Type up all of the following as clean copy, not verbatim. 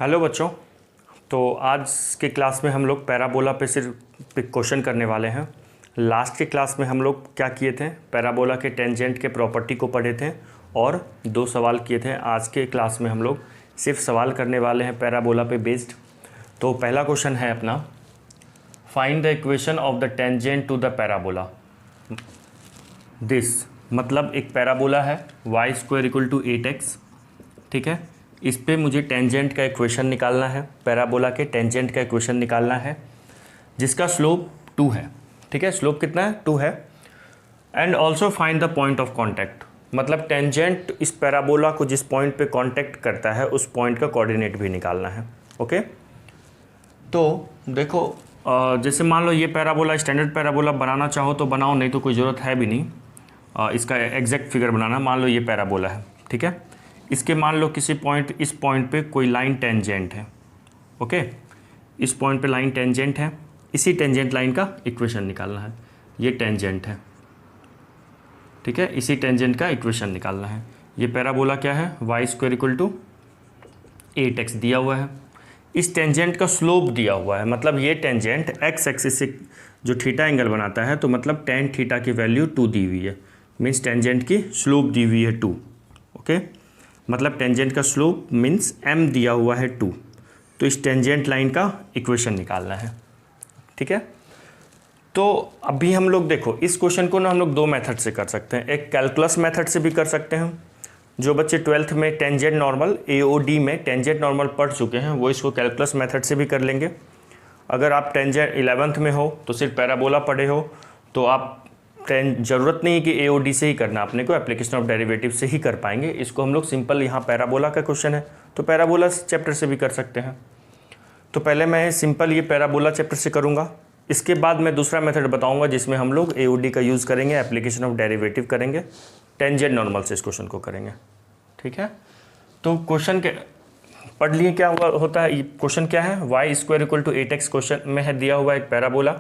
Hello बच्चों। तो आज के क्लास में हम लोग पैराबोला पे सिर्फ क्वेश्चन करने वाले हैं। लास्ट के क्लास में हम लोग क्या किए थे, पैराबोला के टेंजेंट के प्रॉपर्टी को पढ़े थे और 2 सवाल किए थे। आज के क्लास में हम लोग सिर्फ सवाल करने वाले हैं पैराबोला पे बेस्ड। तो पहला क्वेश्चन है अपना, find the equation of the tangent to the parabola this. मतलब एक पैराबोला है y² = 8x, ठीक है। इस पे मुझे टेंजेंट का इक्वेशन निकालना है, पैराबोला के टेंजेंट का इक्वेशन निकालना है जिसका स्लोप 2 है, ठीक है। स्लोप कितना है? 2 है। And also find the point of contact, मतलब टेंजेंट इस पैराबोला को जिस पॉइंट पे कॉन्टैक्ट करता है उस पॉइंट का कोऑर्डिनेट भी निकालना है। ओके, तो देखो जैसे मान लो ये पैराबोला, स्टैंडर्ड पैराबोला बनाना चाहो तो बनाओ, नहीं तो कोई ज़रूरत है भी नहीं इसका एग्जैक्ट फिगर बनाना। मान लो ये पैराबोला है, ठीक है। इसके मान लो किसी पॉइंट, इस पॉइंट पे कोई लाइन टेंजेंट है, ओके। इस पॉइंट पे लाइन टेंजेंट है, इसी टेंजेंट लाइन का इक्वेशन निकालना है। ये टेंजेंट है, ठीक है, इसी टेंजेंट का इक्वेशन निकालना है। ये पैराबोला क्या है? y² = 8x दिया हुआ है। इस टेंजेंट का स्लोप दिया हुआ है, मतलब ये टेंजेंट x एक्सिस से जो थीटा एंगल बनाता है, तो मतलब tan थीटा की वैल्यू 2 दी हुई है। मीन्स टेंजेंट की स्लोप दी हुई है 2, ओके। मतलब टेंजेंट का स्लोप मीन्स m दिया हुआ है 2। तो इस टेंजेंट लाइन का इक्वेशन निकालना है, ठीक है। तो अभी हम लोग देखो, इस क्वेश्चन को ना हम लोग 2 मेथड से कर सकते हैं। एक कैलकुलस मेथड से भी कर सकते हैं। जो बच्चे 12th में टेंजेंट नॉर्मल AOD में टेंजेंट नॉर्मल पढ़ चुके हैं वो इसको कैलकुलस मेथड से भी कर लेंगे। अगर आप टेंजेंट 11th में हो तो सिर्फ पैराबोला पढ़े हो तो आप ज़रूरत नहीं है कि AOD से ही करना, अपने को एप्लीकेशन ऑफ डेरिवेटिव से ही कर पाएंगे। इसको हम लोग सिंपल, यहाँ पैराबोला का क्वेश्चन है तो पैराबोला चैप्टर से भी कर सकते हैं। तो पहले मैं सिंपल ये पैराबोला चैप्टर से करूँगा, इसके बाद मैं दूसरा मेथड बताऊँगा जिसमें हम लोग AOD का यूज़ करेंगे, एप्लीकेशन ऑफ डेरिवेटिव करेंगे, टेंजेंट नॉर्मल से इस क्वेश्चन को करेंगे, ठीक है। तो क्वेश्चन के पढ़ लिए क्या होता है। क्वेश्चन क्या है? y² = 8x क्वेश्चन में है दिया हुआ एक पैराबोला।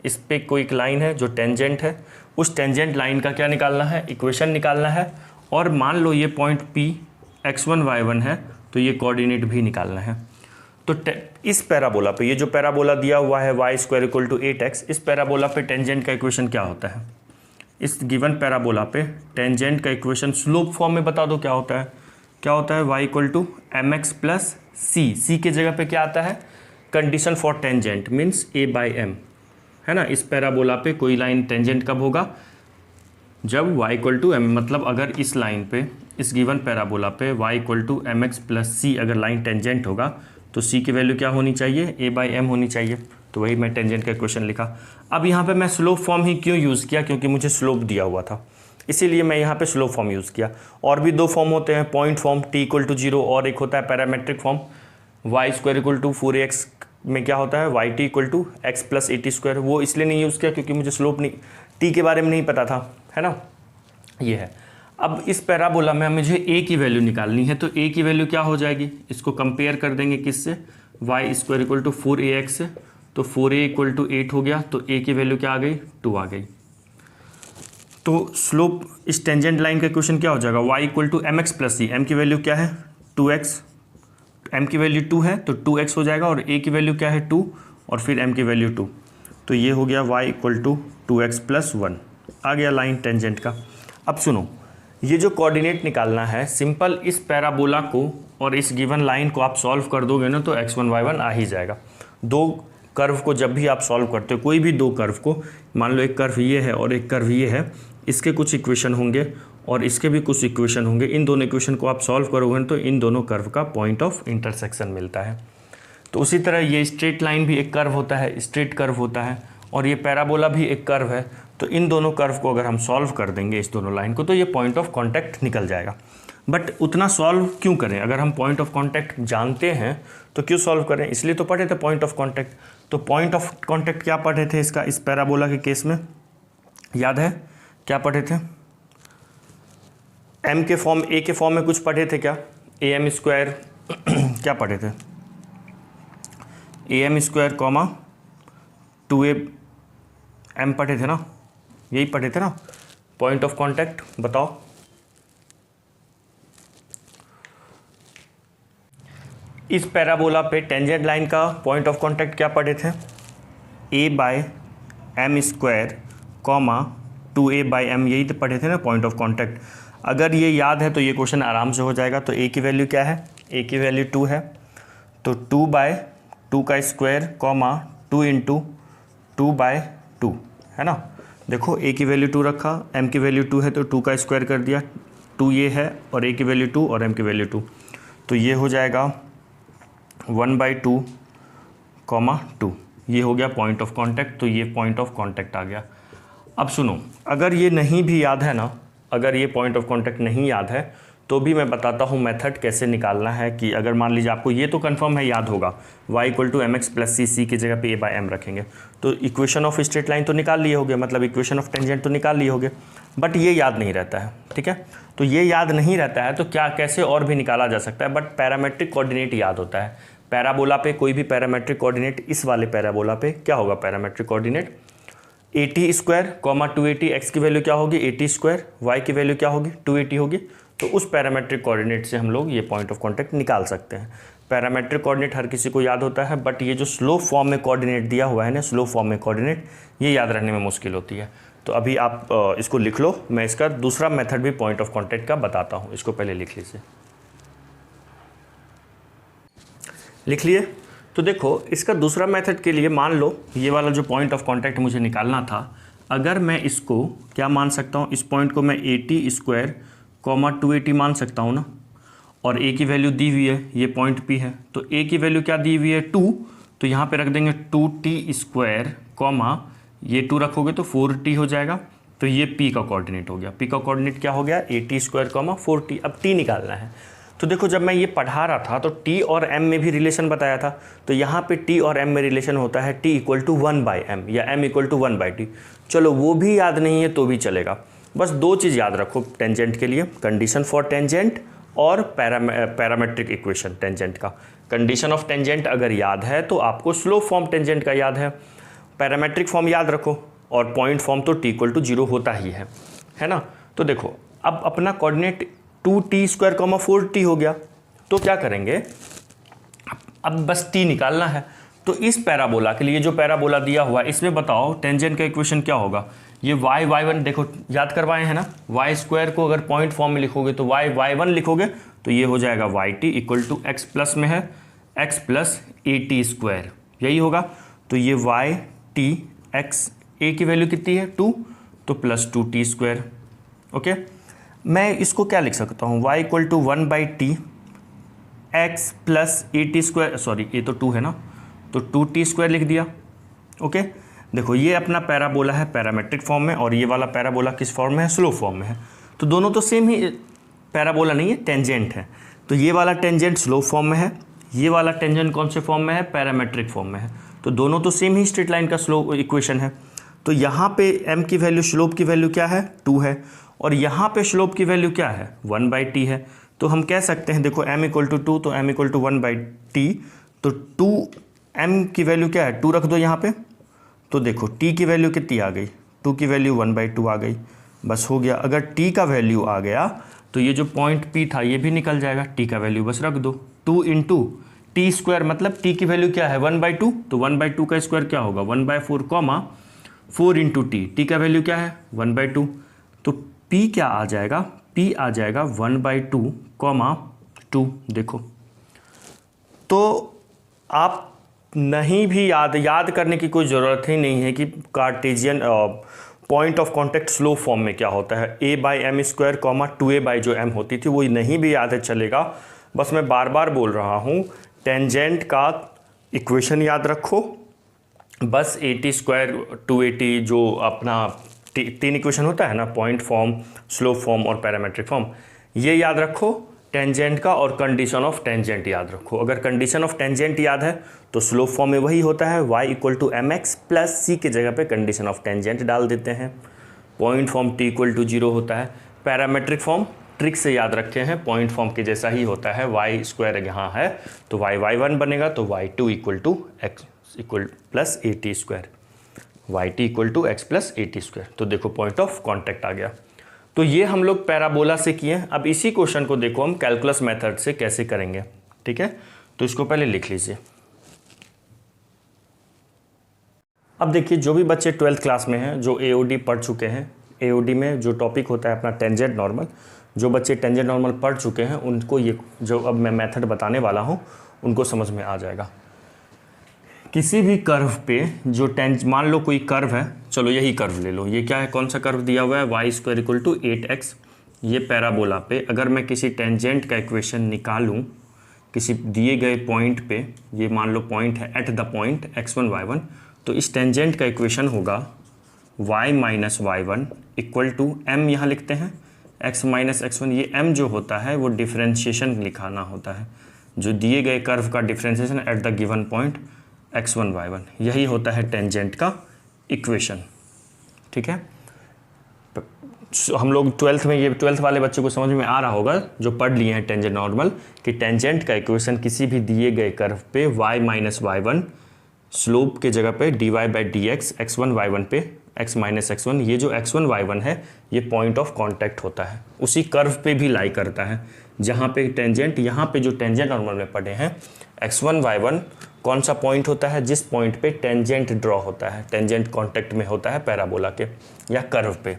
इस पे कोई एक लाइन है जो टेंजेंट है, उस टेंजेंट लाइन का क्या निकालना है? इक्वेशन निकालना है। और मान लो ये पॉइंट P x1 y1 है तो ये कोऑर्डिनेट भी निकालना है। तो इस पैराबोला पे, ये जो पैराबोला दिया हुआ है y² = 8x, इस पैराबोला पे टेंजेंट का इक्वेशन क्या होता है? इस गिवन पैराबोला पे टेंजेंट का इक्वेशन स्लोप फॉर्म में बता दो क्या होता है। क्या होता है? y = mx + c। c के जगह पे क्या आता है? Condition for tangent means a/m, है ना। इस पैराबोला पे कोई लाइन टेंजेंट कब होगा? जब y = m, मतलब अगर इस लाइन पे, इस गिवन पैराबोला पे y = mx + c अगर लाइन टेंजेंट होगा तो c की वैल्यू क्या होनी चाहिए? a/m होनी चाहिए। तो वही मैं टेंजेंट का क्वेश्चन लिखा। अब यहाँ पे मैं स्लोप फॉर्म ही क्यों यूज़ किया? क्योंकि मुझे स्लोप दिया हुआ था, इसीलिए मैं यहाँ पे स्लोप फॉर्म यूज़ किया। और भी 2 फॉर्म होते हैं, पॉइंट फॉर्म t = 0, और एक होता है पैरामेट्रिक फॉर्म y² = 4ax में क्या होता है? yt = x + at²। वो इसलिए नहीं यूज़ किया क्योंकि मुझे स्लोप नहीं, t के बारे में नहीं पता था, है ना। ये है। अब इस पैराबोला में मुझे a की वैल्यू निकालनी है, तो a की वैल्यू क्या हो जाएगी? इसको कंपेयर कर देंगे किससे? y² = 4ax से। तो 4a = 8 हो गया, तो a की वैल्यू क्या आ गई? 2 आ गई। तो स्लोप इस टेंजेंट लाइन का क्वेश्चन क्या हो जाएगा? y = mx + c। m की वैल्यू क्या है? 2x। m की वैल्यू 2 है तो 2x हो जाएगा, और a की वैल्यू क्या है? 2, और फिर m की वैल्यू 2। तो ये हो गया y = 2x + 1, आ गया लाइन टेंजेंट का। अब सुनो, ये जो कोऑर्डिनेट निकालना है, सिंपल इस पैराबोला को और इस गिवन लाइन को आप सॉल्व कर दोगे ना तो x1 y1 आ ही जाएगा। 2 कर्व को जब भी आप सॉल्व करते हो, कोई भी 2 कर्व को, मान लो एक कर्व ये है और एक कर्व ये है, इसके कुछ इक्वेशन होंगे और इसके भी कुछ इक्वेशन होंगे। इन दोनों इक्वेशन को आप सॉल्व करोगे तो इन दोनों कर्व का पॉइंट ऑफ इंटरसेक्शन मिलता है। तो उसी तरह ये स्ट्रेट लाइन भी एक कर्व होता है, स्ट्रेट कर्व होता है, और ये पैराबोला भी एक कर्व है। तो इन दोनों कर्व को अगर हम सॉल्व कर देंगे, इस दोनों लाइन को, तो ये पॉइंट ऑफ कॉन्टैक्ट निकल जाएगा। बट उतना सॉल्व क्यों करें? अगर हम पॉइंट ऑफ कॉन्टैक्ट जानते हैं तो क्यों सॉल्व करें? इसलिए तो पढ़े थे पॉइंट ऑफ कॉन्टैक्ट। तो पॉइंट ऑफ कॉन्टैक्ट क्या पढ़े थे इसका, इस पैराबोला के केस में? याद है क्या पढ़े थे? m के फॉर्म, a के फॉर्म में कुछ पढ़े थे क्या? am² क्या पढ़े थे? am², 2am पढ़े थे ना, यही पढ़े थे ना। पॉइंट ऑफ कॉन्टैक्ट बताओ। इस पैराबोला पे टेंजेंट लाइन का पॉइंट ऑफ कांटेक्ट क्या पढ़े थे, a/m² कॉमा 2a/m, यही तो पढ़े थे ना पॉइंट ऑफ कांटेक्ट। अगर ये याद है तो ये क्वेश्चन आराम से हो जाएगा। तो a की वैल्यू क्या है, a की वैल्यू 2 है, तो 2/2 का स्क्वायर कॉमा 2 × 2/2 है ना। देखो a की वैल्यू 2 रखा, m की वैल्यू 2 है तो 2 का स्क्वायर कर दिया, 2 ये है और a की वैल्यू 2 और m की वैल्यू 2, तो ये हो जाएगा 1/2 कॉमा 2, ये हो गया पॉइंट ऑफ कांटेक्ट। तो ये पॉइंट ऑफ कांटेक्ट आ गया। अब सुनो, अगर ये नहीं भी याद है ना, अगर ये पॉइंट ऑफ कांटेक्ट नहीं याद है तो भी मैं बताता हूँ मेथड कैसे निकालना है। कि अगर मान लीजिए आपको ये तो कंफर्म है याद होगा, y = mx + c, c की जगह पे a/m रखेंगे, तो इक्वेशन ऑफ स्ट्रेट लाइन तो निकाल लिए होगे, मतलब इक्वेशन ऑफ टेंजेंट तो निकाल लिए होगे, बट ये याद नहीं रहता है। ठीक है, तो ये याद नहीं रहता है तो क्या कैसे और भी निकाला जा सकता है, बट पैरामेट्रिक कोऑर्डिनेट याद होता है। पैराबोला पे कोई भी पैरामेट्रिक कोऑर्डिनेट, इस वाले पैराबोला पे क्या होगा parametric coordinate, AT² comma 280, x की वैल्यू क्या होगी AT², y की वैल्यू क्या होगी 280 होगी। तो उस पैरामेट्रिक कोऑर्डिनेट से हम लोग ये पॉइंट ऑफ कांटेक्ट निकाल सकते हैं। पैरामेट्रिक कोऑर्डिनेट हर किसी को याद होता है, बट ये जो स्लोप फॉर्म में कोऑर्डिनेट दिया हुआ है ना, स्लोप फॉर्म में कोऑर्डिनेट, ये याद रखने में मुश्किल होती है। तो अभी आप इसको लिख लो, मैं इसका दूसरा मेथड भी पॉइंट ऑफ कांटेक्ट का बताता हूँ। इसको पहले लिख लीजिए, लिख लिए। तो देखो इसका दूसरा मेथड के लिए मान लो ये वाला जो पॉइंट ऑफ कांटेक्ट मुझे निकालना था, अगर मैं इसको क्या मान सकता हूँ, इस पॉइंट को मैं AT² कॉमा 280 मान सकता हूँ ना, और a की वैल्यू दी हुई है, ये पॉइंट P है, तो a की वैल्यू क्या दी हुई है 2, तो यहाँ पे रख देंगे 2t² कॉमा ये 2 रखोगे तो 4t हो जाएगा। तो ये P का कोऑर्डिनेट हो गया। P का कोऑर्डिनेट क्या हो गया AT² कॉमा 4t। अब t निकालना है। तो देखो जब मैं ये पढ़ा रहा था तो t और m में भी रिलेशन बताया था, तो यहाँ पे t और m में रिलेशन होता है t = 1/m या m = 1/t। चलो वो भी याद नहीं है तो भी चलेगा, बस दो चीज़ याद रखो टेंजेंट के लिए, कंडीशन फॉर टेंजेंट और पैरामेट्रिक इक्वेशन टेंजेंट का। कंडीशन ऑफ टेंजेंट अगर याद है तो आपको स्लोप फॉर्म टेंजेंट का याद है, पैरामेट्रिक फॉर्म याद रखो, और पॉइंट फॉर्म तो t = 0 होता ही है ना। तो देखो अब अपना कोऑर्डिनेट 2t² 4t हो गया, तो क्या करेंगे, अब बस t निकालना है। तो इस पैराबोला के लिए जो पैराबोला दिया हुआ है इसमें बताओ टेंजेंट का इक्वेशन क्या होगा। ये y1 देखो याद करवाए हैं ना, y² को अगर पॉइंट फॉर्म में लिखोगे तो y1 लिखोगे तो ये हो जाएगा yt = x प्लस में है x + at², यही होगा। तो ये yt x, a की वैल्यू कितनी है 2, तो +2t²। ओके, मैं इसको क्या लिख सकता हूँ, y = 1/t x + at², sorry ये तो 2 है ना, तो 2t² लिख दिया। ओके, देखो ये अपना पैराबोला है पैरामेट्रिक फॉर्म में, और ये वाला पैराबोला किस फॉर्म में है, स्लोप फॉर्म में है। तो दोनों तो सेम ही, पैराबोला नहीं है टेंजेंट है। तो ये वाला टेंजेंट स्लोप फॉर्म में है, ये वाला टेंजेंट कौन से फॉर्म में है, पैरामेट्रिक फॉर्म में है। तो दोनों तो सेम ही स्ट्रेट लाइन का स्लोप इक्वेशन है। तो यहाँ पे m की वैल्यू, स्लोप की वैल्यू क्या है 2 है, और यहाँ पे स्लोप की वैल्यू क्या है 1/t है। तो हम कह सकते हैं देखो m = 2 तो m = 1/t, तो 2m की वैल्यू क्या है 2 रख दो यहाँ पे, तो देखो t की वैल्यू कितनी आ गई, 2 की वैल्यू 1/2 आ गई, बस हो गया। अगर t का वैल्यू आ गया तो ये जो पॉइंट P था ये भी निकल जाएगा, t का वैल्यू बस रख दो, 2 × t², मतलब t की वैल्यू क्या है 1/2, तो 1/2 का स्क्वायर क्या होगा 1/4 कॉमा 4 × t, t का वैल्यू क्या है 1/2, तो p क्या आ जाएगा, p आ जाएगा 1/2 कॉमा 2। देखो तो आप नहीं भी याद करने की कोई ज़रूरत ही नहीं है कि Cartesian point of contact slope form में क्या होता है, a/m² कॉमा 2a/ जो m होती थी वो नहीं भी याद है चलेगा। बस मैं बार बार बोल रहा हूँ टेंजेंट का इक्वेशन याद रखो, बस AT² 280 जो अपना 3 इक्वेशन होता है ना, पॉइंट फॉर्म, स्लोप फॉर्म और पैरामेट्रिक फॉर्म, ये याद रखो टेंजेंट का, और कंडीशन ऑफ टेंजेंट याद रखो। अगर कंडीशन ऑफ टेंजेंट याद है तो स्लोप फॉर्म में वही होता है, y = mx + c की जगह पे कंडीशन ऑफ टेंजेंट डाल देते हैं, पॉइंट फॉर्म t = 0 होता है। पैरामेट्रिक फॉर्म ट्रिक से याद रखे हैं, पॉइंट फॉर्म के जैसा ही होता है, y² यहाँ है तो y1 बनेगा, तो y2 = x + at², yt = x + at²। तो देखो पॉइंट ऑफ कांटेक्ट आ गया। तो ये हम लोग पैराबोला से किए। अब इसी क्वेश्चन को देखो हम कैलकुलस मेथड से कैसे करेंगे, ठीक है। तो इसको पहले लिख लीजिए। अब देखिए, जो भी बच्चे 12th क्लास में हैं, जो AOD पढ़ चुके हैं, AOD में जो टॉपिक होता है अपना टेंजेंट नॉर्मल, जो बच्चे टेंजेंट नॉर्मल पढ़ चुके हैं उनको ये जो अब मैं मेथड बताने वाला हूँ उनको समझ में आ जाएगा। किसी भी कर्व पे जो मान लो कोई कर्व है, चलो यही कर्व ले लो, ये क्या है, कौन सा कर्व दिया हुआ है, y² = 8x। ये पैराबोला पे अगर मैं किसी टेंजेंट का इक्वेशन निकालूं किसी दिए गए पॉइंट पे, ये मान लो पॉइंट है at the point x1 y1, तो इस टेंजेंट का इक्वेशन होगा y - y1 = m, यहाँ लिखते हैं x - x1। ये m जो होता है वो डिफ्रेंशिएशन लिखाना होता है, जो दिए गए कर्व का differentiation at the given point x1 y1, यही होता है टेंजेंट का इक्वेशन। ठीक है, हम लोग 12th में, ये 12th वाले बच्चों को समझ में आ रहा होगा जो पढ़ लिए हैं टेंजेंट नॉर्मल, कि टेंजेंट का इक्वेशन किसी भी दिए गए कर्व पे y - y1 स्लोप के जगह पे dy/dx x1 y1 पे x - x1, ये जो x1 y1 है ये पॉइंट ऑफ कांटेक्ट होता है, उसी कर्व पे भी लाई करता है जहाँ पे टेंजेंट, यहाँ पे जो टेंजेंट नॉर्मल में पढ़े हैं x1 y1 कौन सा पॉइंट होता है, जिस पॉइंट पे टेंजेंट ड्रॉ होता है, टेंजेंट कांटेक्ट में होता है पैराबोला के या कर्व पे।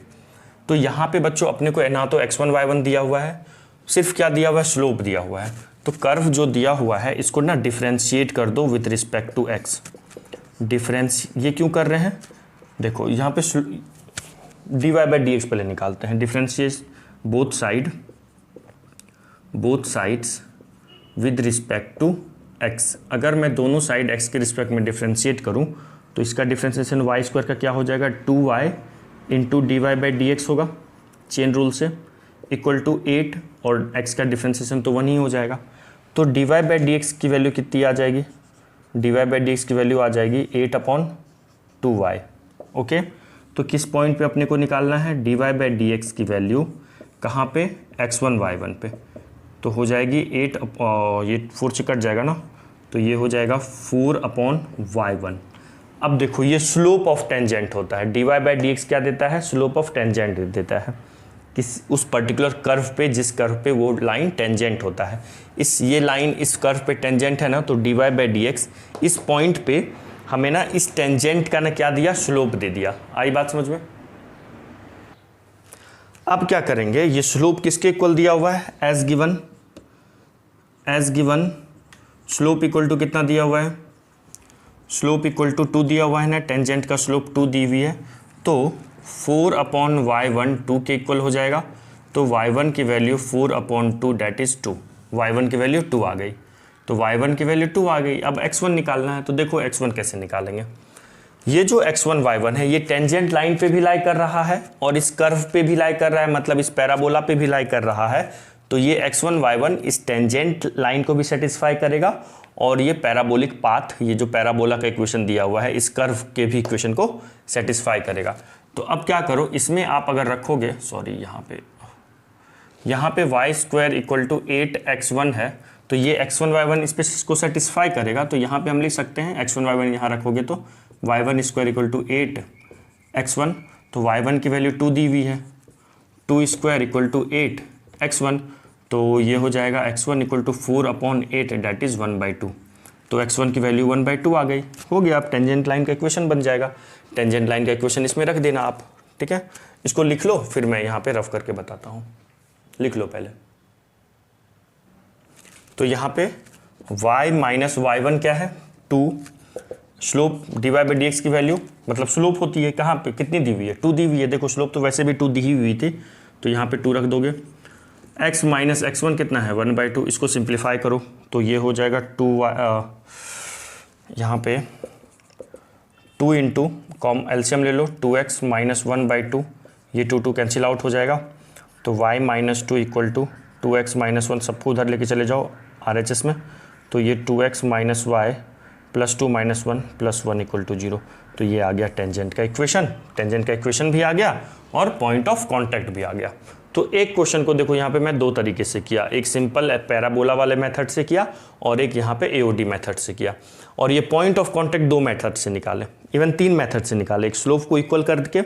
तो यहाँ पे बच्चों अपने को ना तो x1 y1 दिया हुआ है, सिर्फ क्या दिया हुआ है, स्लोप दिया हुआ है। तो कर्व जो दिया हुआ है इसको ना डिफ्रेंशिएट कर दो विथ रिस्पेक्ट टू x। ये क्यों कर रहे हैं, देखो यहाँ पे dy/dx पहले निकालते हैं, differentiate both sides with respect to x। अगर मैं दोनों साइड x के रिस्पेक्ट में डिफ्रेंशिएट करूँ तो इसका डिफ्रेंशिएशन y² का क्या हो जाएगा, 2y * dy/dx होगा चेन रूल से, इक्वल टू 8, और x का डिफ्रेंशिएशन तो 1 ही हो जाएगा। तो dy/dx की वैल्यू कितनी आ जाएगी, dy/dx की वैल्यू आ जाएगी 8/2y। ओके, तो किस पॉइंट पे अपने को निकालना है, dy/dx की वैल्यू कहाँ पे, x1 y1 पे, तो हो जाएगी 8, ये 4 से कट जाएगा ना, तो ये हो जाएगा 4/y1। अब देखो ये स्लोप ऑफ टेंजेंट होता है, dy/dx क्या देता है, स्लोप ऑफ टेंजेंट देता है किस उस पर्टिकुलर कर्व पे, जिस कर्व पे वो लाइन टेंजेंट होता है। ये लाइन इस कर्व पे टेंजेंट है ना, तो dy/dx इस पॉइंट पे हमें ना इस टेंजेंट का ना क्या दिया, स्लोप दे दिया। आई बात समझ में। अब क्या करेंगे, ये स्लोप किसके इक्वल दिया हुआ है, as given slope equal to कितना दिया हुआ है, स्लोप इक्वल टू 2 दिया हुआ है ना, टेंजेंट का स्लोप 2 दी हुई है, तो 4/y1 2 के इक्वल हो जाएगा। तो y1 की वैल्यू 4/2 दैट इज़ 2, y1 की वैल्यू 2 आ गई, तो y1 की वैल्यू 2 आ गई। अब x1 निकालना है, तो देखो x1 कैसे निकालेंगे। ये जो x1 y1 है ये टेंजेंट लाइन पे भी लाई कर रहा है और इस कर्व पे भी लाई कर रहा है, मतलब इस पैराबोला पे भी लाई कर रहा है। तो ये x1 y1 इस टेंजेंट लाइन को भी सेटिस्फाई करेगा और ये पैराबोलिक पाथ, ये जो पैराबोला का इक्वेशन दिया हुआ है इस कर्व के भी इक्वेशन को सेटिस्फाई करेगा। तो अब क्या करो, इसमें आप अगर रखोगे, सॉरी यहाँ पे y² = 8x1 है, तो ये x1 y1 इस पे इसको सेटिस्फाई करेगा। तो यहाँ पे हम लिख सकते हैं x1 y1 यहाँ रखोगे तो y1² = 8x1, तो y1 की वैल्यू 2 दी हुई है, 2² = 8x1, तो ये हो जाएगा x1 = 4/8 दैट इज़ 1/2। तो x1 की वैल्यू 1/2 आ गई, हो गया। अब टेंजेंट लाइन का इक्वेशन बन जाएगा। टेंजेंट लाइन का इक्वेशन इसमें रख देना आप, ठीक है। इसको लिख लो, फिर मैं यहाँ पे रफ करके बताता हूँ। लिख लो पहले। तो यहाँ पे y - y1 क्या है, 2, स्लोप dy/dx की वैल्यू, मतलब स्लोप होती है कहाँ पे, कितनी दी हुई है, 2 दी हुई है। देखो स्लोप तो वैसे भी 2 दी हुई थी, तो यहाँ पे 2 रख दोगे। x - x1 कितना है, 1/2। इसको सिंप्लीफाई करो तो ये हो जाएगा 2, यहाँ पे 2 × कॉम एलसीएम ले लो, 2x - 1/2, ये 2 कैंसिल आउट हो जाएगा। तो y - 2 = 2x - 1, सबको उधर लेके चले जाओ RHS में, तो ये 2x - y + 2 - 1 + 1 = 0। तो ये आ गया टेंजेंट का इक्वेशन। टेंजेंट का इक्वेशन भी आ गया और पॉइंट ऑफ कांटेक्ट भी आ गया। तो एक क्वेश्चन को देखो यहाँ पे मैं 2 तरीके से किया, एक सिंपल पैराबोला वाले मेथड से किया और एक यहाँ पे AOD मेथड से किया। और ये पॉइंट ऑफ कांटेक्ट 2 मेथड से निकाले, इवन 3 मेथड से निकाले, एक स्लोप को इक्वल करके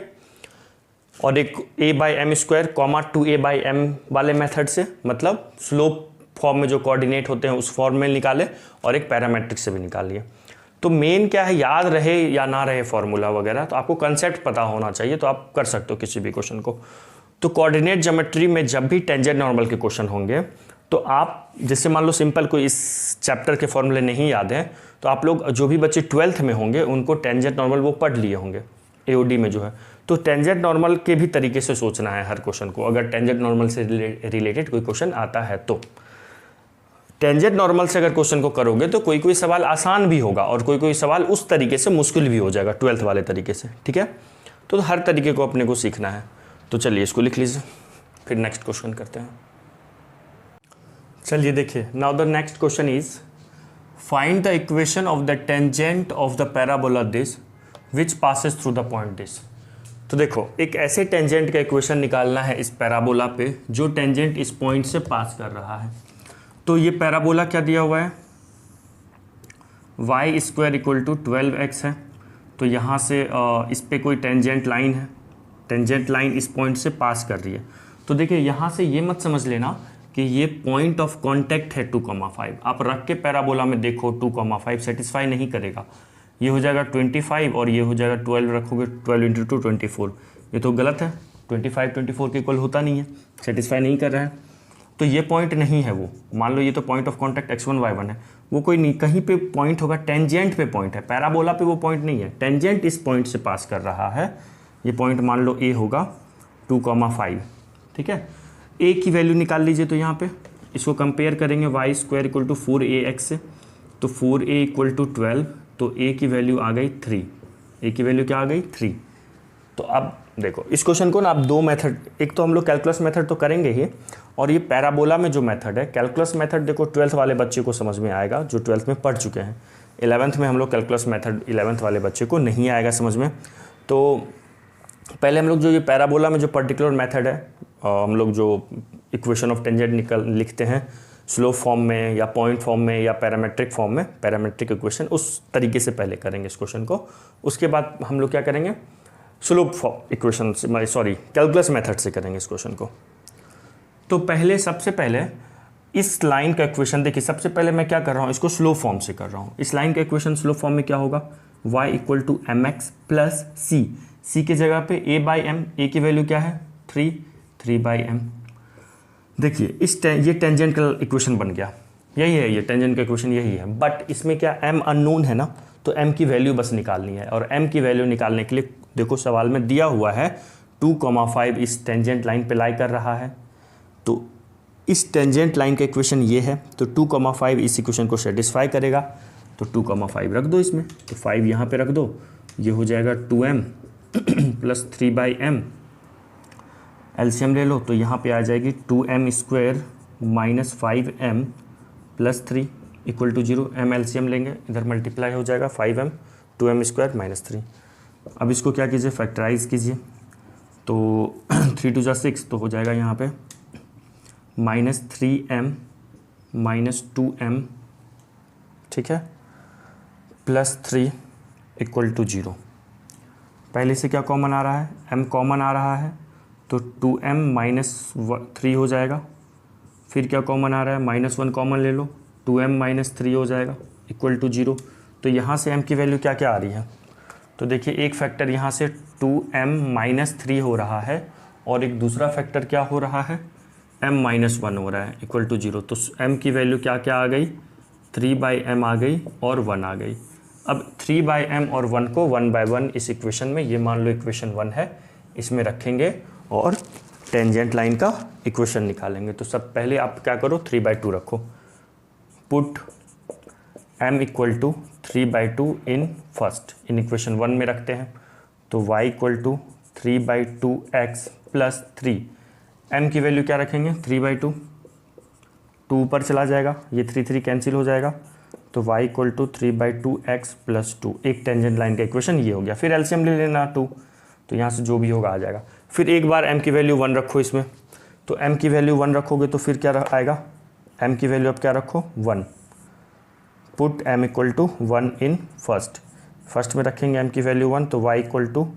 और एक a/m² 2a/m वाले मेथड से, मतलब स्लोप फॉर्म में जो कोऑर्डिनेट होते हैं उस फॉर्म में निकाले और एक पैरामेट्रिक से भी निकाल लिए। तो मेन क्या है, याद रहे या ना रहे फॉर्मूला वगैरह, तो आपको कंसेप्ट पता होना चाहिए, तो आप कर सकते हो किसी भी क्वेश्चन को। तो कोऑर्डिनेट ज्योमेट्री में जब भी टेंजेंट नॉर्मल के क्वेश्चन होंगे तो आप जैसे मान लो सिंपल कोई इस चैप्टर के फॉर्मूले नहीं याद हैं तो आप लोग जो भी बच्चे 12th में होंगे उनको टेंजेंट नॉर्मल वो पढ़ लिए होंगे एओडी में जो है। तो टेंजेंट नॉर्मल के भी तरीके से सोचना है हर क्वेश्चन को, अगर टेंजेंट नॉर्मल से रिलेटेड कोई क्वेश्चन आता है तो। टेंजेंट नॉर्मल से अगर क्वेश्चन को करोगे तो कोई कोई सवाल आसान भी होगा और कोई कोई सवाल उस तरीके से मुश्किल भी हो जाएगा 12th वाले तरीके से, ठीक है। तो हर तरीके को अपने को सीखना है। तो चलिए इसको लिख लीजिए, फिर नेक्स्ट क्वेश्चन करते हैं। चलिए देखिए, now the next question is find the equation of the tangent of the parabola this which passes through the point this. तो देखो, एक ऐसे टेंजेंट का इक्वेशन निकालना है इस पैराबोला पे जो टेंजेंट इस पॉइंट से पास कर रहा है। तो ये पैराबोला क्या दिया हुआ है, y square equal to 12x है। तो यहाँ से इस पे कोई टेंजेंट लाइन है, टेंजेंट लाइन इस पॉइंट से पास कर रही है। तो देखिए यहाँ से ये मत समझ लेना कि ये पॉइंट ऑफ कांटेक्ट है 2,5। आप रख के पैराबोला में देखो 2,5 सेटिस्फाई नहीं करेगा, ये हो जाएगा 25 और ये हो जाएगा 12, रखोगे 12 इंटू 2 24। ये तो गलत है, 25 24 के इक्वल होता नहीं है, सेटिस्फाई नहीं कर रहा है। तो ये पॉइंट नहीं है वो, मान लो ये तो point of contact x1 y1 है, वो कोई नहीं, कहीं पे पॉइंट होगा, टेंजेंट पे पॉइंट है, पैराबोला पे वो पॉइंट नहीं है, टेंजेंट इस पॉइंट से पास कर रहा है। ये पॉइंट मान लो a होगा 2,5, ठीक है। a की वैल्यू निकाल लीजिए, तो यहाँ पे इसको कंपेयर करेंगे y square equal to 4ax से, तो 4a इक्वल टू 12, तो a की वैल्यू आ गई 3, a की वैल्यू क्या आ गई 3। तो अब देखो इस क्वेश्चन को ना आप दो मेथड, एक तो हम लोग कैलकुलस मेथड तो करेंगे ही, और ये पैराबोला में जो मेथड है कैलकुलस मेथड, देखो 12th वाले बच्चे को समझ में आएगा जो 12th में पढ़ चुके हैं। 11th में हम लोग कैलकुलस मेथड 11th वाले बच्चे को नहीं आएगा समझ में। तो पहले हम लोग जो ये पैराबोला में जो पर्टिकुलर मेथड है, हम लोग जो इक्वेशन ऑफ टेंजेंट लिखते हैं स्लोप फॉर्म में या पॉइंट फॉर्म में या पैरामेट्रिक फॉर्म में, पैरामेट्रिक इक्वेशन, उस तरीके से पहले करेंगे इस क्वेश्चन को। उसके बाद हम लोग क्या करेंगे, स्लोप इक्वेशन से, सॉरी कैलकुलस मेथड से करेंगे इस क्वेश्चन को। तो पहले सबसे पहले इस लाइन का इक्वेशन देखिए, सबसे पहले मैं क्या कर रहा हूँ, इसको स्लोप फॉर्म से कर रहा हूँ। इस लाइन का इक्वेशन स्लोप फॉर्म में क्या होगा, y equal to mx plus c की जगह पे a बाई एम, a की वैल्यू क्या है 3 बाई एम। देखिए ये टेंजेंट का इक्वेशन बन गया, यही है, ये टेंजेंट का इक्वेशन यही है, बट इसमें क्या m अननोन है ना, तो m की वैल्यू बस निकालनी है। और m की वैल्यू निकालने के लिए देखो सवाल में दिया हुआ है 2,5 इस टेंजेंट लाइन पे लाई कर रहा है, तो इस टेंजेंट लाइन का इक्वेशन ये है, तो 2,5 इस इक्वेशन को सेटिस्फाई करेगा, तो 2,5 रख दो इसमें, तो 5 यहाँ पे रख दो, ये हो जाएगा 2m plus 3 by M. LCM ले लो, तो यहाँ पे आ जाएगी 2m square minus 5m plus 3 equal to 0। m LCM लेंगे, इधर मल्टीप्लाई हो जाएगा 5m 2m स्क्वायर माइनस 3। अब इसको क्या कीजिए, फैक्टराइज कीजिए, तो 3 2 6, तो हो जाएगा यहाँ पे माइनस 3m माइनस 2m, ठीक है, प्लस 3 इक्वल टू 0। पहले से क्या कॉमन आ रहा है, m कॉमन आ रहा है, तो 2m माइनस 3 हो जाएगा। फिर क्या कॉमन आ रहा है, माइनस 1 कॉमन ले लो, 2m माइनस 3 हो जाएगा इक्वल टू 0। तो यहाँ से m की वैल्यू क्या क्या आ रही है, तो देखिए एक फैक्टर यहाँ से 2m माइनस 3 हो रहा है, और एक दूसरा फैक्टर क्या हो रहा है, m माइनस 1 हो रहा है इक्वल टू 0। तो m की वैल्यू क्या क्या आ गई, 3 बाई m आ गई और 1 आ गई। अब 3 बाई m और 1 को 1 बाई 1 इस इक्वेशन में, ये मान लो इक्वेशन 1 है, इसमें रखेंगे और टेंजेंट लाइन का इक्वेशन निकालेंगे। तो सब पहले आप क्या करो, 3 बाई 2 रखो, put m equal to 3 by 2 in first, in equation 1 में रखते हैं, तो y equal to 3 by 2x plus 3, m की वैल्यू क्या रखेंगे 3 बाई 2, 2 ऊपर चला जाएगा, ये 3 3 कैंसिल हो जाएगा, तो y equal to 3 by 2x plus 2। एक टेंजेंट लाइन का इक्वेशन ये हो गया। फिर एलसीएम ले लेना 2, तो यहाँ से जो भी होगा आ जाएगा। फिर एक बार m की वैल्यू 1 रखो इसमें, तो m की वैल्यू 1 रखोगे तो फिर क्या आएगा, m की वैल्यू अब क्या रखो 1, put m equal to 1 in first में रखेंगे m की वैल्यू 1, तो y इक्वल टू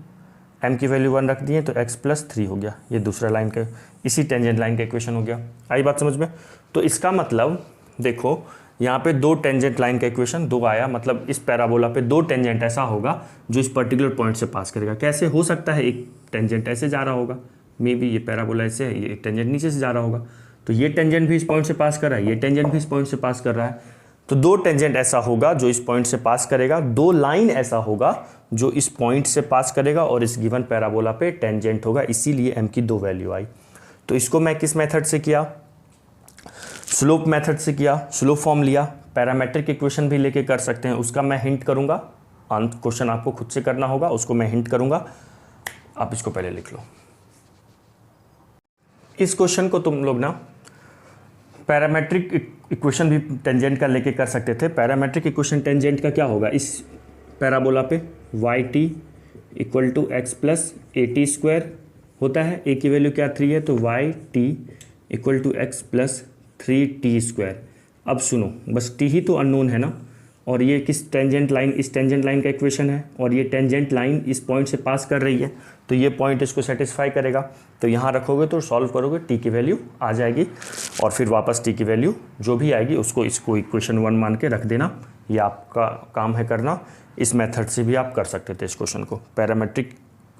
m की वैल्यू 1 रख दिए, तो x प्लस 3 हो गया। ये दूसरा लाइन का, इसी टेंजेंट लाइन का इक्वेशन हो गया। आई बात समझ में। तो इसका मतलब देखो यहाँ पे दो टेंजेंट लाइन का इक्वेशन दो आया, मतलब इस पैराबोला पे दो टेंजेंट ऐसा होगा जो इस पर्टिकुलर पॉइंट से पास करेगा। कैसे हो सकता है, एक टेंजेंट ऐसे जा रहा होगा, मे बी ये पैराबोला ऐसे है, ये एक टेंजेंट नीचे से जा रहा होगा, तो ये टेंजेंट भी इस पॉइंट से पास कर रहा है, ये टेंजेंट भी इस पॉइंट से पास कर रहा है। तो दो टेंजेंट ऐसा होगा जो इस पॉइंट से पास करेगा, दो लाइन ऐसा होगा जो इस पॉइंट से पास करेगा और इस गिवन पैराबोला पे टेंजेंट होगा, इसीलिए m की दो वैल्यू आई। तो इसको मैं किस मेथड से किया, स्लोप मेथड से किया, स्लोप फॉर्म लिया। पैरामेट्रिक इक्वेशन भी लेके कर सकते हैं, उसका मैं हिंट करूंगा, क्वेश्चन आपको खुद से करना होगा, उसको मैं हिंट करूंगा। आप इसको पहले लिख लो। इस क्वेश्चन को तुम लोग ना पैरामेट्रिक इक्वेशन भी टेंजेंट का लेके कर सकते थे। पैरामेट्रिक इक्वेशन टेंजेंट का क्या होगा, इस पैराबोला पे Y T equal to X plus A T square होता है, ए की वैल्यू क्या 3 है, तो Y T equal to X plus 3t square. अब सुनो, बस t ही तो अननोन है ना, और ये किस टेंजेंट लाइन, इस टेंजेंट लाइन का इक्वेशन है, और ये टेंजेंट लाइन इस पॉइंट से पास कर रही है, तो ये पॉइंट इसको सेटिस्फाई करेगा। तो यहाँ रखोगे तो सॉल्व करोगे, t की वैल्यू आ जाएगी, और फिर वापस t की वैल्यू जो भी आएगी उसको इसको इक्वेशन 1 मान के रख देना। ये आपका काम है करना। इस मेथड से भी आप कर सकते थे इस क्वेश्चन को, पैरामेट्रिक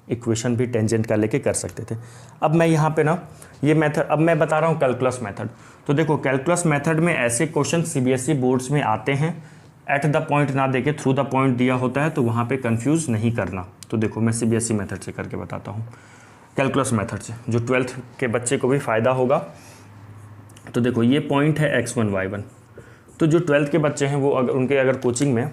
इक्वेशन भी टेंजेंट का लेके कर सकते थे। अब मैं यहाँ पे ना ये मेथड, अब मैं बता रहा हूँ कैलकुलस मेथड। तो देखो कैलकुलस मेथड में ऐसे क्वेश्चन सीबीएसई बोर्ड्स में आते हैं, एट द पॉइंट ना देके थ्रू द पॉइंट दिया होता है, तो वहाँ पे कंफ्यूज नहीं करना। तो देखो मैं सीबीएसई मेथड से करके बताता हूँ, कैलकुलस मेथड से, जो 12th के बच्चे को भी फ़ायदा होगा। तो देखो ये पॉइंट है x1 y1, तो जो 12th के बच्चे हैं वो उनके अगर कोचिंग में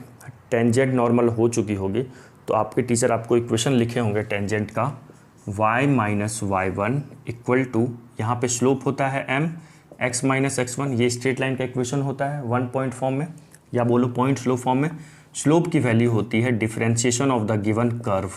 टेंजेंट नॉर्मल हो चुकी होगी, तो आपके टीचर आपको इक्वेशन लिखे होंगे टेंजेंट का, y minus Y one equal to, यहाँ पे स्लोप होता है m, x माइनस x1, ये स्ट्रेट लाइन का इक्वेशन होता है 1 पॉइंट फॉर्म में, या बोलो पॉइंट स्लोप फॉर्म में। स्लोप की वैल्यू होती है differentiation of the given curve.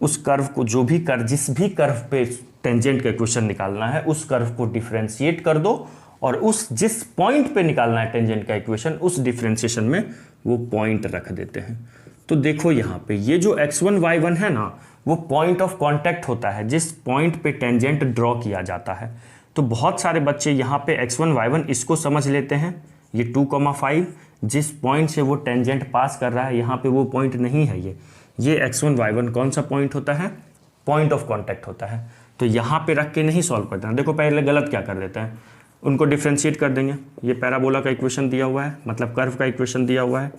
उस कर्व को, जो भी कर्व, जिस भी कर्व पे टेंजेंट का इक्वेशन निकालना है, उस कर्व को डिफरेंशिएट कर दो, और उस जिस पॉइंट पे निकालना है टेंजेंट का इक्वेशन, उस डिफरेंशिएशन में वो पॉइंट रख देते हैं। तो देखो यहाँ पे ये जो x1 y1 है ना, वो पॉइंट ऑफ कांटेक्ट होता है, जिस पॉइंट पे टेंजेंट ड्रॉ किया जाता है। तो बहुत सारे बच्चे यहाँ पे x1 y1 इसको समझ लेते हैं, ये 2,5 जिस पॉइंट से वो टेंजेंट पास कर रहा है, यहाँ पे वो पॉइंट नहीं है। ये x1 y1 कौन सा पॉइंट होता है, पॉइंट ऑफ कांटेक्ट होता है। तो यहाँ पे रख के नहीं सॉल्व करते हैं। देखो पहले गलत क्या कर देते हैं, उनको डिफ्रेंशिएट कर देंगे। ये पैराबोला का इक्वेशन दिया हुआ है, मतलब कर्व का इक्वेशन दिया हुआ है,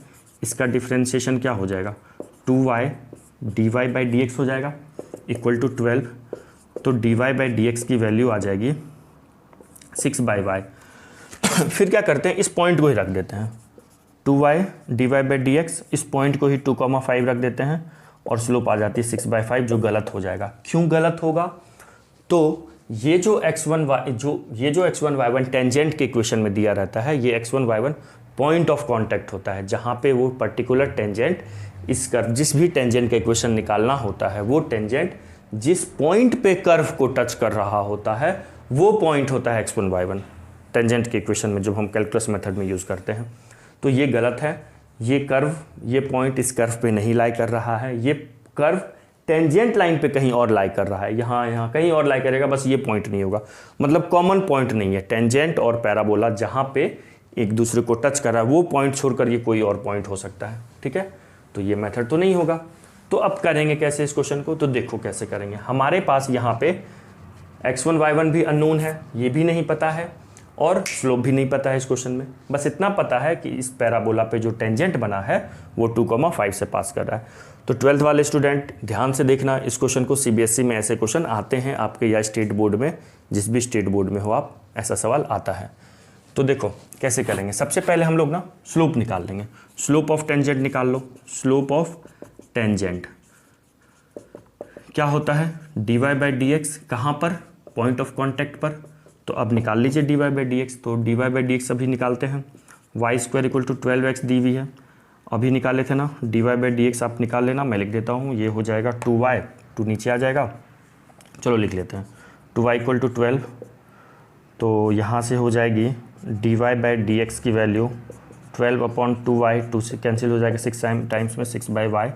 इसका डिफ्रेंशिएशन क्या हो जाएगा, 2y dy/dx हो जाएगा इक्वल टू 12। तो dy/dx की वैल्यू आ जाएगी 6/y। फिर क्या करते हैं, इस पॉइंट को ही रख देते हैं, 2y dy/dx, इस पॉइंट को ही 2,5 रख देते हैं, और स्लोप आ जाती है 6/5, जो गलत हो जाएगा। क्यों गलत होगा, तो ये जो x1 y1 टेंजेंट के इक्वेशन में दिया रहता है, ये x1 y1 point of contact होता है, जहाँ पे वो पर्टिकुलर टेंजेंट, इस कर्व, जिस भी टेंजेंट का इक्वेशन निकालना होता है, वो टेंजेंट जिस पॉइंट पे कर्व को टच कर रहा होता है, वो पॉइंट होता है x1 y1 टेंजेंट के इक्वेशन में, जब हम कैलकुलस मेथड में यूज़ करते हैं। तो ये गलत है, ये कर्व, ये पॉइंट इस कर्व पे नहीं लाई कर रहा है, ये कर्व टेंजेंट लाइन पे कहीं और लाई कर रहा है, यहाँ कहीं और लाई करेगा, बस ये पॉइंट नहीं होगा, मतलब कॉमन पॉइंट नहीं है। टेंजेंट और पैराबोला जहाँ पे एक दूसरे को टच कर रहा है, वो पॉइंट छोड़कर ये कोई और पॉइंट हो सकता है, ठीक है। तो ये मेथड तो नहीं होगा। तो अब करेंगे कैसे इस क्वेश्चन को, तो देखो कैसे करेंगे। हमारे पास यहाँ पे x1 y1 भी अननोन है, ये भी नहीं पता है, और स्लोप भी नहीं पता है इस क्वेश्चन में। बस इतना पता है कि इस पैराबोला पे जो टेंजेंट बना है वो 2,5 से पास कर रहा है। तो 12th वाले स्टूडेंट ध्यान से देखना इस क्वेश्चन को, सीबीएसई में ऐसे क्वेश्चन आते हैं आपके, या स्टेट बोर्ड में, जिस भी स्टेट बोर्ड में हो आप, ऐसा सवाल आता है। तो देखो कैसे करेंगे। सबसे पहले हम लोग ना स्लोप निकाल लेंगे, स्लोप ऑफ टेंजेंट निकाल लो। स्लोप ऑफ टेंजेंट क्या होता है, dy/dx, कहाँ पर, पॉइंट ऑफ कांटेक्ट पर। तो अब निकाल लीजिए dy/dx। तो dy/dx अभी निकालते हैं, y² equal to 12x dv है, अभी निकाले थे ना। dy/dx आप निकाल लेना, मैं लिख देता हूँ, ये हो जाएगा 2y, 2 नीचे आ जाएगा, चलो लिख लेते हैं, 2y इक्वल टू 12। तो यहाँ से हो जाएगी dy/dx की वैल्यू 12/2y, 2 से कैंसिल हो जाएगा, 6 टाइम्स में 6/y।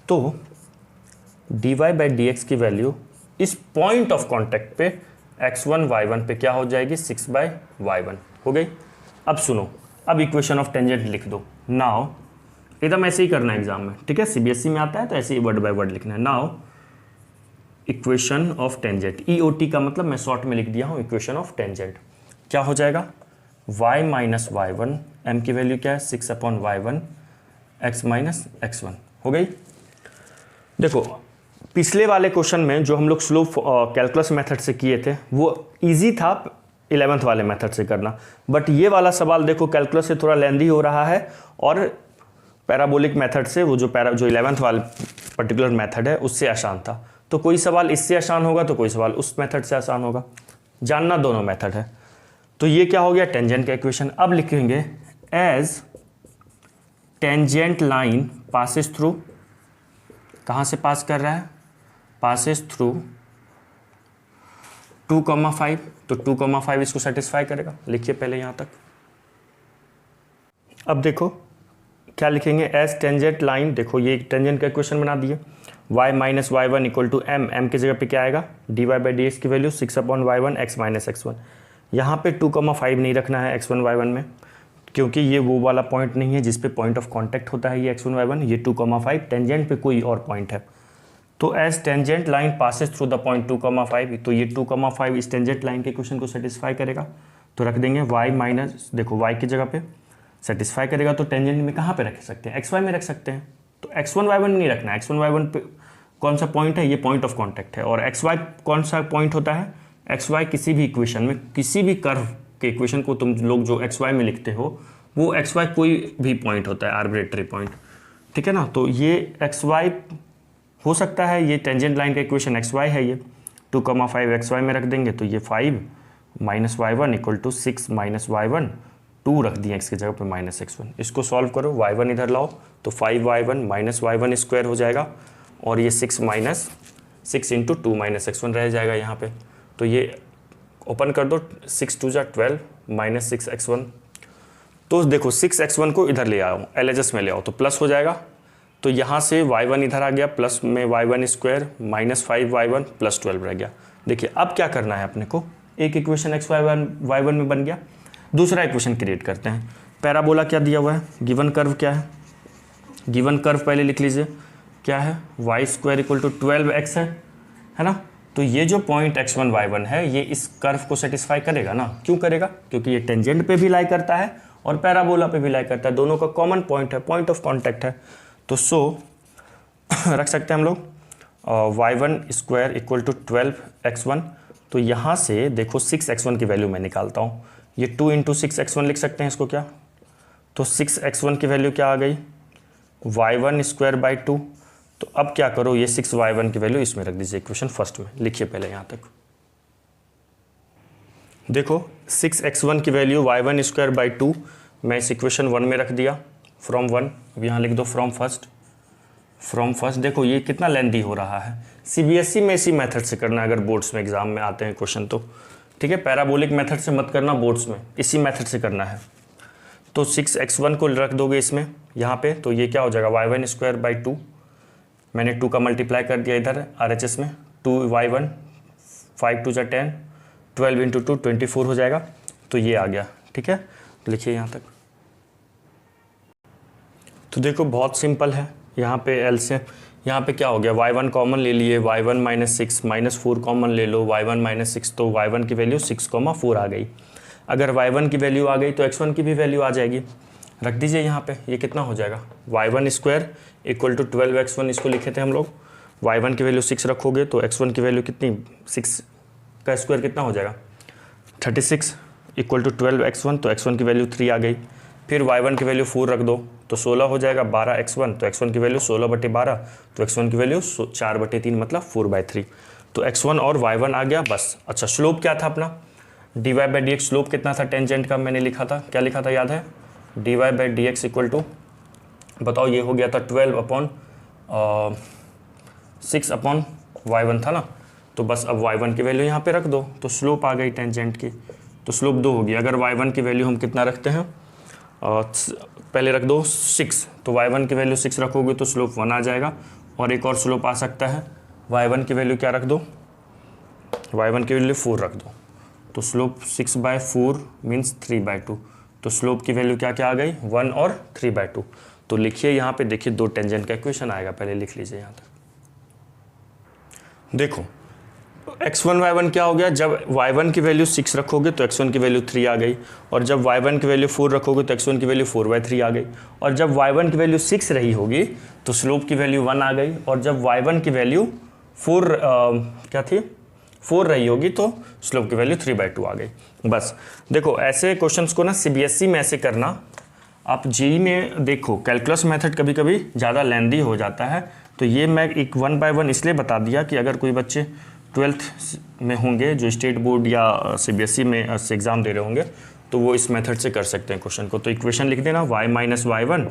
तो dy/dx की वैल्यू इस पॉइंट ऑफ कांटेक्ट पे x1 y1 पे क्या हो जाएगी 6/y1 हो गई। अब सुनो, अब इक्वेशन ऑफ टेंजेंट लिख दो। नाउ एकदम ऐसे ही करना है एग्जाम में, ठीक है, सीबीएसई में आता है तो ऐसे ही वर्ड बाय वर्ड लिखना है। Now equation of tangent, EOT का मतलब मैं शॉर्ट में लिख दिया हूँ इक्वेशन ऑफ टेंजेंट। क्या हो जाएगा y minus Y one, M की वैल्यू क्या है 6/y1 x माइनस x1 हो गई। देखो पिछले वाले क्वेश्चन में जो हम लोग स्लोप कैलकुलस मेथड से किए थे वो इजी था 11th वाले मेथड से करना, बट ये वाला सवाल देखो कैलकुलस से थोड़ा लेंदी हो रहा है और पैराबोलिक मेथड से वो जो 11th वाला पर्टिकुलर मेथड है उससे आसान था। तो कोई सवाल इससे आसान होगा तो कोई सवाल उस मेथड से आसान होगा, जानना दोनों मेथड है। तो ये क्या हो गया टेंजेंट का इक्वेशन। अब लिखेंगे as tangent line passes through, कहाँ से पास कर रहा है, पासेस थ्रू 2,5, तो 2,5 इसको सेटिस्फाई करेगा। लिखिए पहले यहाँ तक। अब देखो क्या लिखेंगे, एज टेंजेंट लाइन, देखो ये टेंजेंट का इक्वेशन बना दिए। y minus Y one equal to M, M की जगह पे क्या आएगा dy/dx की value 6/y1 x minus x1। यहाँ पे 2,5 नहीं रखना है x1 y1 में, क्योंकि ये वो वाला पॉइंट नहीं है जिस पे पॉइंट ऑफ कांटेक्ट होता है ये x1 y1, ये 2,5 टेंजेंट पे कोई और पॉइंट है। तो as tangent line passes through the point 2,5, तो ये 2,5 इस टेंजेंट लाइन के क्वेश्चन को सेटिस्फाई करेगा। तो रख देंगे y माइनस, देखो y की जगह पे सेटिस्फाई करेगा तो टेंजेंट में कहाँ पे रख सकते हैं, xy में रख सकते हैं। तो x1 y1 में नहीं रखना है, x1 y1 पे कौन सा पॉइंट है, ये पॉइंट ऑफ कांटेक्ट है। और xy कौन सा पॉइंट होता है, xy किसी भी इक्वेशन में, किसी भी कर्व के इक्वेशन को तुम लोग जो xy में लिखते हो वो xy कोई भी पॉइंट होता है, आर्बिट्रेरी पॉइंट, ठीक है ना। तो ये xy हो सकता है, ये टेंजेंट लाइन का इक्वेशन xy है, ये 2,5 xy में रख देंगे तो ये 5 minus y1 equal to 6 minus y1, 2 रख दिए x की जगह पे माइनस x1। इसको सॉल्व करो, y1 इधर लाओ तो 5y1 माइनस y1 स्क्वायर हो जाएगा और ये 6 माइनस 6 इंटू 2 माइनस x1 रह जाएगा यहाँ पे। तो ये ओपन कर दो, 6 2 जा 12 माइनस 6x1। तो देखो 6x1 को इधर ले आओ, LHS में ले आओ तो प्लस हो जाएगा। तो यहाँ से y1 इधर आ गया, प्लस में y1 square minus 5y1 plus 12 रह गया। देखिए अब क्या करना है अपने को, एक इक्वेशन y1 में बन गया, दूसरा इक्वेशन क्रिएट करते हैं। पैराबोला क्या दिया हुआ है, गिवन कर्व क्या है, गिवन कर्व पहले लिख लीजिए क्या है, y square equal to 12x है ना। तो ये जो पॉइंट x1 y1 है ये इस कर्व को सेटिस्फाई करेगा ना, क्यों करेगा, क्योंकि ये टेंजेंट पे भी लाई करता है और पैराबोला पे भी लाई करता है, दोनों का कॉमन पॉइंट है, पॉइंट ऑफ कॉन्टैक्ट है। तो सो रख सकते हैं हम लोग y1 square equal to 12x1। तो यहाँ से देखो 6x1 की वैल्यू मैं निकालता हूँ, ये 2 इंटू 6x1 लिख सकते हैं इसको क्या, तो 6x1 की वैल्यू क्या आ गई y1 स्क्वायर बाई 2। तो अब क्या करो, ये 6y1 की वैल्यू इसमें रख दीजिए इक्वेशन फर्स्ट में। लिखिए पहले यहाँ तक, देखो 6x1 की वैल्यू y1 स्क्वायर बाई 2 मैं इस इक्वेशन 1 में रख दिया, फ्रॉम 1, अब यहाँ लिख दो फ्रॉम फर्स्ट। देखो ये कितना लेंदी हो रहा है, सीबीएसई में इसी मेथड से करना अगर बोर्ड्स में एग्जाम में आते हैं क्वेश्चन तो, ठीक है, पैराबोलिक मेथड से मत करना, बोर्ड्स में इसी मेथड से करना है। तो 6x1 को रख दोगे इसमें यहाँ पे, तो ये क्या हो जाएगा y1 स्क्वायर बाई 2, मैंने 2 का मल्टीप्लाई कर दिया इधर RHS में, 2y1 5 2 जा 10, 12 इंटू 2 24 हो जाएगा। तो ये आ गया, ठीक है, लिखिए यहाँ तक। तो देखो बहुत सिंपल है, यहाँ पे एल से यहाँ पे क्या हो गया, y1 कॉमन ले लिए, y1 माइनस 6 माइनस 4 कॉमन ले लो, y1 माइनस 6, तो y1 की वैल्यू 6,4 आ गई। अगर y1 की वैल्यू आ गई तो x1 की भी वैल्यू आ जाएगी, रख दीजिए यहाँ पे, ये कितना हो जाएगा y1 square equal to 12x1, इसको लिखे थे हम लोग, y1 की वैल्यू 6 रखोगे तो x1 की वैल्यू कितनी, 6 का स्क्वायर कितना हो जाएगा 36 इक्वल टू 12x1, तो x1 की वैल्यू 3 आ गई। फिर y1 की वैल्यू 4 रख दो तो 16 हो जाएगा, 12x1, तो x1 की वैल्यू 16/12, तो x1 की वैल्यू 4/3 मतलब 4/3। तो x1 और y1 आ गया बस। अच्छा स्लोप क्या था अपना, dy/dx स्लोप कितना था टेंजेंट का, मैंने लिखा था, क्या लिखा था याद है, dy/dx इक्वल टू, बताओ ये हो गया था 6/y1 था ना। तो बस अब y1 की वैल्यू यहाँ पे रख दो तो स्लोप आ गई टेंजेंट की, तो स्लोप 2 होगी। अगर y1 की वैल्यू हम कितना रखते हैं, पहले रख दो 6, तो y1 की वैल्यू 6 रखोगे तो स्लोप 1 आ जाएगा। और एक और स्लोप आ सकता है, y1 की वैल्यू क्या रख दो, y1 की वैल्यू 4 रख दो, तो स्लोप 6/4 मीन्स 3/2। तो स्लोप की वैल्यू क्या क्या आ गई, 1 और 3/2। तो लिखिए यहाँ पे, देखिए 2 टेंजेंट का इक्वेशन आएगा, पहले लिख लीजिए यहाँ तक। देखो x1 y1 क्या हो गया, जब y1 की वैल्यू 6 रखोगे तो x1 की वैल्यू 3 आ गई, और जब y1 की वैल्यू 4 रखोगे तो x1 की वैल्यू 4/3 आ गई, और जब y1 की वैल्यू 6 रही होगी तो स्लोप की वैल्यू 1 आ गई, और जब y1 की वैल्यू 4 क्या थी 4 रही होगी तो स्लोप की वैल्यू 3/2 आ गई। बस देखो ऐसे क्वेश्चंस को ना CBSE में ऐसे करना, आप जेई में देखो कैलकुलस मेथड कभी कभी ज़्यादा लेंदी हो जाता है, तो ये मैं एक 1 बाय 1 इसलिए बता दिया कि अगर कोई बच्चे 12th में होंगे जो स्टेट बोर्ड या CBSE में से एग्ज़ाम दे रहे होंगे तो वो इस मेथड से कर सकते हैं क्वेश्चन को। तो इक्वेशन लिख देना y minus y1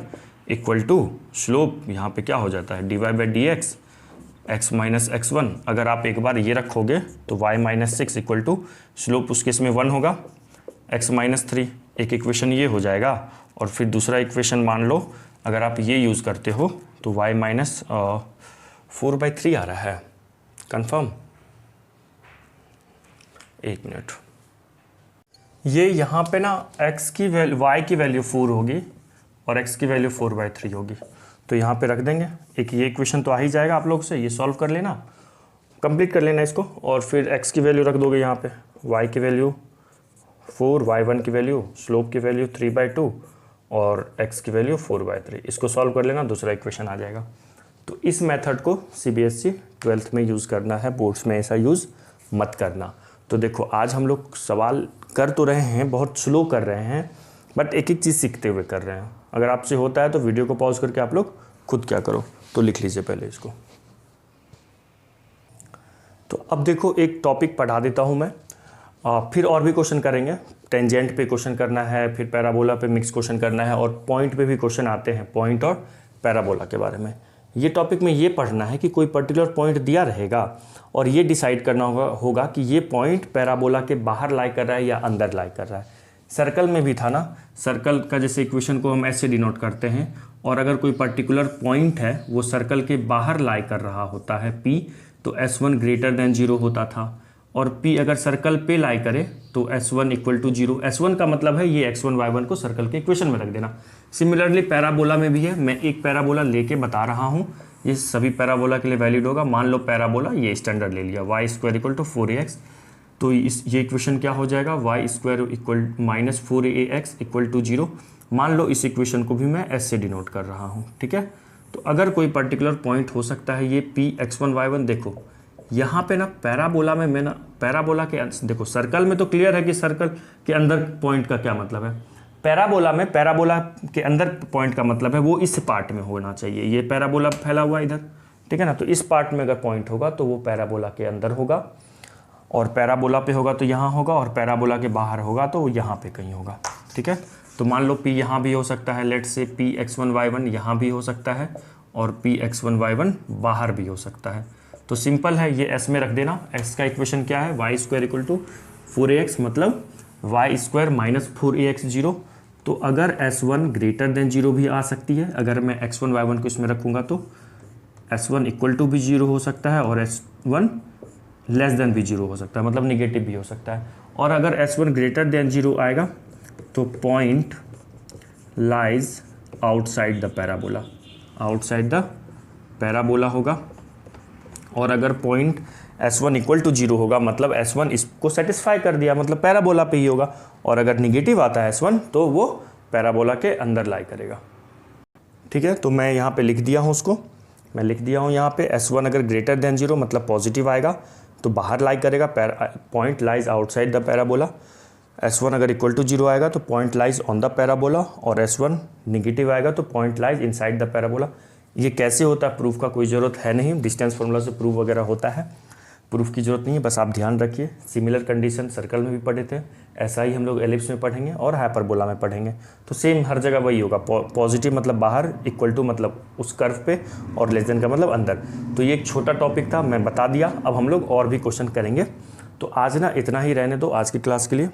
equal to slope, यहाँ पे क्या हो जाता है dy/dx x माइनस x1। अगर आप एक बार ये रखोगे तो y minus 6 equal to slope उस केस में 1 होगा, x माइनस 3, एक इक्वेशन ये हो जाएगा। और फिर दूसरा इक्वेशन मान लो अगर आप ये यूज़ करते हो तो y माइनस 4/3 आ रहा है, कंफर्म। एक मिनट, ये यहाँ पे ना x की वैल्यू y की वैल्यू 4 होगी और x की वैल्यू 4/3 होगी, तो यहाँ पे रख देंगे। एक ये इक्वेशन तो आ ही जाएगा आप लोग से, ये सॉल्व कर लेना, कंप्लीट कर लेना इसको, और फिर x की वैल्यू रख दोगे यहाँ पे, y की वैल्यू 4, y1 की वैल्यू, स्लोप की वैल्यू 3/2 और x की वैल्यू 4/3। इसको सॉल्व कर लेना, दूसरा इक्वेशन आ जाएगा। तो इस मेथड को CBSE 12th में यूज़ करना है, बोर्ड्स में ऐसा यूज़ मत करना। तो देखो आज हम लोग सवाल कर तो रहे हैं, बहुत स्लो कर रहे हैं, बट एक एक चीज़ सीखते हुए कर रहे हैं। अगर आपसे होता है तो वीडियो को पॉज करके आप लोग खुद क्या करो, तो लिख लीजिए पहले इसको। तो अब देखो एक टॉपिक पढ़ा देता हूँ मैं, फिर और भी क्वेश्चन करेंगे। टेंजेंट पे क्वेश्चन करना है, फिर पैराबोला पे मिक्स क्वेश्चन करना है, और पॉइंट पे भी क्वेश्चन आते हैं, पॉइंट और पैराबोला के बारे में। ये टॉपिक में ये पढ़ना है कि कोई पर्टिकुलर पॉइंट दिया रहेगा और ये डिसाइड करना होगा कि ये पॉइंट पैराबोला के बाहर लाई कर रहा है या अंदर लाई कर रहा है। सर्कल में भी था ना, सर्कल का जैसे इक्वेशन को हम ऐसे डिनोट करते हैं, और अगर कोई पर्टिकुलर पॉइंट है वो सर्कल के बाहर लाई कर रहा होता है P, तो S1 ग्रेटर देन 0 होता था, और P अगर सर्कल पे लाई करे तो S1 इक्वल टू 0। S1 का मतलब है ये x1 y1 को सर्कल के इक्वेशन में रख देना। सिमिलरली पैराबोला में भी है, मैं एक पैराबोला लेके बता रहा हूँ, ये सभी पैराबोला के लिए वैलिड होगा। मान लो पैराबोला ये स्टैंडर्ड ले लिया, y² इक्वल टू 4ax, तो ये इक्वेशन क्या हो जाएगा, y² equal minus 4ax equal to 0। मान लो इस इक्वेशन को भी मैं ऐसे डिनोट कर रहा हूँ, ठीक है। तो अगर कोई पर्टिकुलर पॉइंट हो सकता है ये P x1 y1, देखो यहाँ पे ना पैराबोला में मैं ना पैराबोला के देखो सर्कल में तो क्लियर है कि सर्कल के अंदर पॉइंट का क्या मतलब है। पैराबोला में पैराबोला के अंदर पॉइंट का मतलब है वो इस पार्ट में होना चाहिए, ये पैराबोला फैला हुआ इधर, ठीक है ना। तो इस पार्ट में अगर पॉइंट होगा तो वो पैराबोला के अंदर होगा, और पैराबोला पे होगा तो यहाँ होगा, और पैराबोला के बाहर होगा तो यहाँ पे कहीं होगा, ठीक है। तो मान लो P यहाँ भी हो सकता है, let's say P x1 y1 यहाँ भी हो सकता है, और P x1 y1 बाहर भी हो सकता है। तो सिंपल है, ये S में रख देना। S का इक्वेशन क्या है, y² इक्वल टू 4ax, मतलब y² माइनस 4ax 0। तो अगर S1 ग्रेटर देन 0 भी आ सकती है, अगर मैं x1 y1 को इसमें रखूँगा तो S1 इक्वल टू भी 0 हो सकता है, और S1 लेस देन भी 0 हो सकता है, मतलब निगेटिव भी हो सकता है। और अगर S1 ग्रेटर देन 0 आएगा तो point lies outside the parabola, outside the parabola होगा। और अगर पॉइंट S1 इक्वल टू 0 होगा, मतलब S1 इसको सेटिस्फाई कर दिया, मतलब पैराबोला पे ही होगा। और अगर निगेटिव आता है S1 तो वो पैराबोला के अंदर लाई करेगा, ठीक है। तो मैं यहाँ पे लिख दिया हूँ, उसको मैं लिख दिया हूँ यहाँ पे। S1 अगर ग्रेटर देन 0 मतलब पॉजिटिव आएगा तो बाहर लाई करेगा, point lies outside the parabola. S1 अगर इक्वल टू 0 आएगा तो point lies on the parabola, और S1 निगेटिव आएगा तो point lies inside the parabola. ये कैसे होता है, प्रूफ का कोई ज़रूरत है नहीं, डिस्टेंस फार्मूला से प्रूफ वगैरह होता है, प्रूफ की ज़रूरत नहीं है, बस आप ध्यान रखिए। सिमिलर कंडीशन सर्कल में भी पढ़े थे, ऐसा ही हम लोग एलिप्स में पढ़ेंगे और हाइपरबोला में पढ़ेंगे। तो सेम हर जगह वही होगा, पॉजिटिव मतलब बाहर, इक्वल टू मतलब उस कर्व पे, और लेस देन का मतलब अंदर। तो ये एक छोटा टॉपिक था, मैं बता दिया। अब हम लोग और भी क्वेश्चन करेंगे, तो आज ना इतना ही रहने दो आज की क्लास के लिए।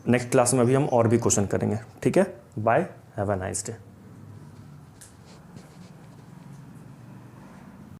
नेक्स्ट क्लास में भी हम और भी क्वेश्चन करेंगे, ठीक है। Bye, have a nice day.